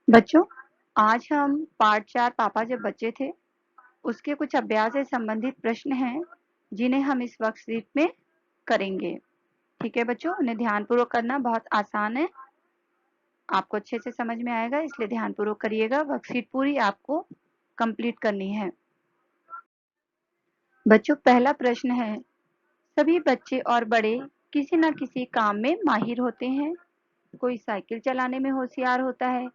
बच्चों, आज हम पार्ट 4 पापा जब बच्चे थे उसके कुछ अभ्यास से संबंधित प्रश्न हैं जिन्हें हम इस वर्कशीट में करेंगे। ठीक है बच्चों, उन्हें ध्यानपूर्वक करना बहुत आसान है, आपको अच्छे से समझ में आएगा, इसलिए ध्यानपूर्वक करिएगा। वर्कशीट पूरी आपको कंप्लीट करनी है। बच्चों, पहला प्रश्न है, सभी बच्चे और बड़े किसी न किसी काम में माहिर होते हैं। कोई साइकिल चलाने में होशियार होता है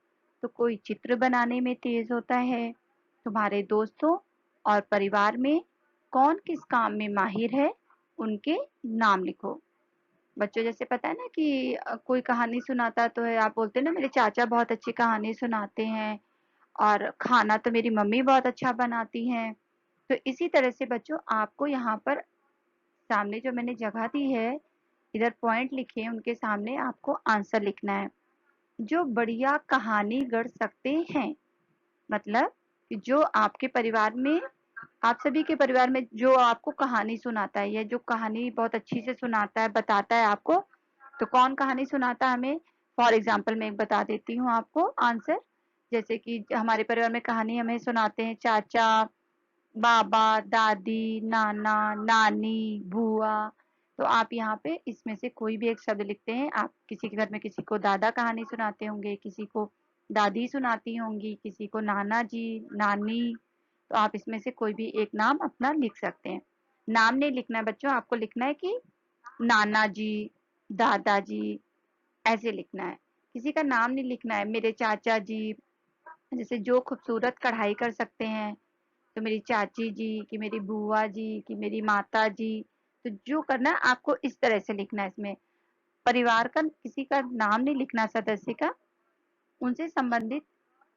तो कोई चित्र बनाने में तेज होता है। तुम्हारे दोस्तों और परिवार में कौन किस काम में माहिर है, उनके नाम लिखो। बच्चों, जैसे पता है ना कि कोई कहानी सुनाता तो है, आप बोलते हैं ना मेरे चाचा बहुत अच्छी कहानी सुनाते हैं, और खाना तो मेरी मम्मी बहुत अच्छा बनाती हैं। तो इसी तरह से बच्चों, आपको यहाँ पर सामने जो मैंने जगह दी है, इधर पॉइंट लिखे हैं, उनके सामने आपको आंसर लिखना है। जो बढ़िया कहानी गढ़ सकते हैं, मतलब कि जो आपके परिवार में, आप सभी के परिवार में जो आपको कहानी सुनाता है या जो कहानी बहुत अच्छी से सुनाता है, बताता है आपको, तो कौन कहानी सुनाता है हमें। फॉर एग्जाम्पल मैं एक बता देती हूँ आपको आंसर। जैसे कि हमारे परिवार में कहानी हमें सुनाते हैं चाचा, बाबा, दादी, नाना, नानी, बुआ। तो आप यहाँ पे इसमें से कोई भी एक शब्द लिखते हैं। आप किसी के घर में किसी को दादा कहानी सुनाते होंगे, किसी को दादी सुनाती होंगी, किसी को नाना जी, नानी। तो आप इसमें से कोई भी एक नाम अपना लिख सकते हैं। नाम नहीं लिखना है बच्चों, आपको लिखना है कि नाना जी, दादाजी, ऐसे लिखना है। किसी का नाम नहीं लिखना है। मेरे चाचा जी, जैसे जो खूबसूरत कढ़ाई कर सकते हैं, तो मेरी चाची जी, कि मेरी बुआ जी, कि मेरी माता जी। तो जो करना है आपको इस तरह से लिखना है। इसमें परिवार का किसी का नाम नहीं लिखना, सदस्य का, उनसे संबंधित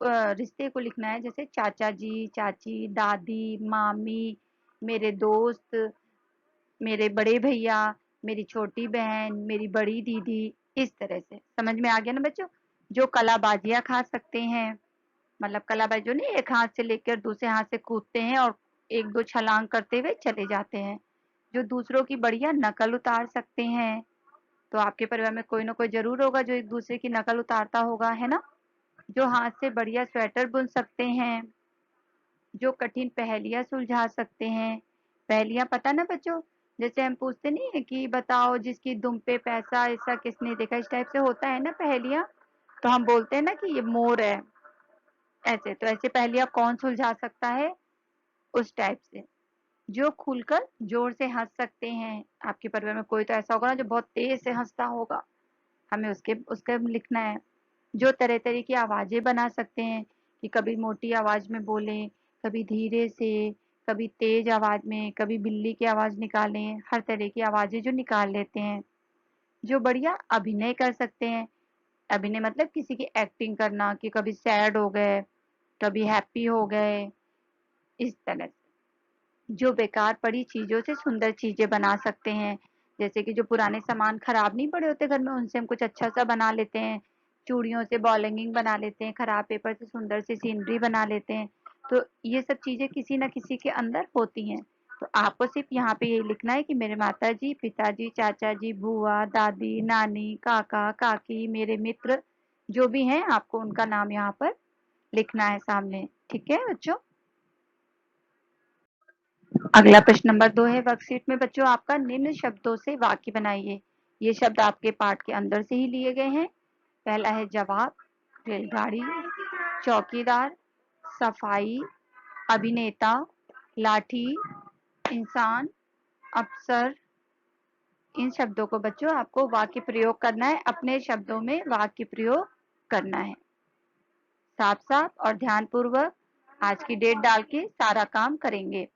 रिश्ते को लिखना है। जैसे चाचा जी, चाची, दादी, मामी, मेरे दोस्त, मेरे बड़े भैया, मेरी छोटी बहन, मेरी बड़ी दीदी, इस तरह से। समझ में आ गया ना बच्चों। जो कलाबाजियां खा सकते हैं, मतलब कलाबाज जो नहीं एक हाथ से लेकर दूसरे हाथ से कूदते हैं और एक दो छलांग करते हुए चले जाते हैं, जो दूसरों की बढ़िया नकल उतार सकते हैं। तो आपके परिवार में कोई ना कोई जरूर होगा जो एक दूसरे की नकल उतारता होगा, है ना। जो हाथ से बढ़िया स्वेटर बुन सकते हैं, जो कठिन पहेलियां सुलझा सकते हैं। पहेलियां पता ना बच्चों, जैसे हम पूछते नहीं है कि बताओ जिसकी दुम पे पैसा ऐसा किसने देखा, इस टाइप से होता है ना पहेलियां। तो हम बोलते हैं ना कि ये मोर है, ऐसे। तो ऐसे पहेलियां कौन सुलझा सकता है, उस टाइप से। जो खुलकर जोर से हंस सकते हैं, आपके परिवार में कोई तो ऐसा होगा ना जो बहुत तेज से हंसता होगा, हमें उसके उसका लिखना है। जो तरह तरह की आवाजें बना सकते हैं, कि कभी मोटी आवाज में बोलें, कभी धीरे से, कभी तेज आवाज में, कभी बिल्ली की आवाज निकालें, हर तरह की आवाजें जो निकाल लेते हैं। जो बढ़िया अभिनय कर सकते हैं, अभिनय मतलब किसी की एक्टिंग करना, कि कभी सैड हो गए, कभी हैप्पी हो गए, इस तरह से। जो बेकार पड़ी चीजों से सुंदर चीजें बना सकते हैं, जैसे कि जो पुराने सामान खराब नहीं पड़े होते घर में, उनसे हम कुछ अच्छा सा बना लेते हैं। चूड़ियों से बॉल हैंगिंग बना लेते हैं, खराब पेपर से सुंदर सी सीनरी बना लेते हैं। तो ये सब चीजें किसी ना किसी के अंदर होती हैं। तो आपको सिर्फ यहाँ पे यही लिखना है कि मेरे माता जी, पिताजी, चाचा जी, बुआ, दादी, नानी, काका, काकी, मेरे मित्र, जो भी हैं, आपको उनका नाम यहाँ पर लिखना है सामने। ठीक है बच्चों। अगला प्रश्न नंबर 2 है वर्कशीट में बच्चों आपका, निम्न शब्दों से वाक्य बनाइए। ये शब्द आपके पाठ के अंदर से ही लिए गए हैं। पहला है जवाब, रेलगाड़ी, चौकीदार, सफाई, अभिनेता, लाठी, इंसान, अफसर। इन शब्दों को बच्चों आपको वाक्य प्रयोग करना है, अपने शब्दों में वाक्य प्रयोग करना है, साफ साफ और ध्यान पूर्वक। आज की डेट डाल के सारा काम करेंगे।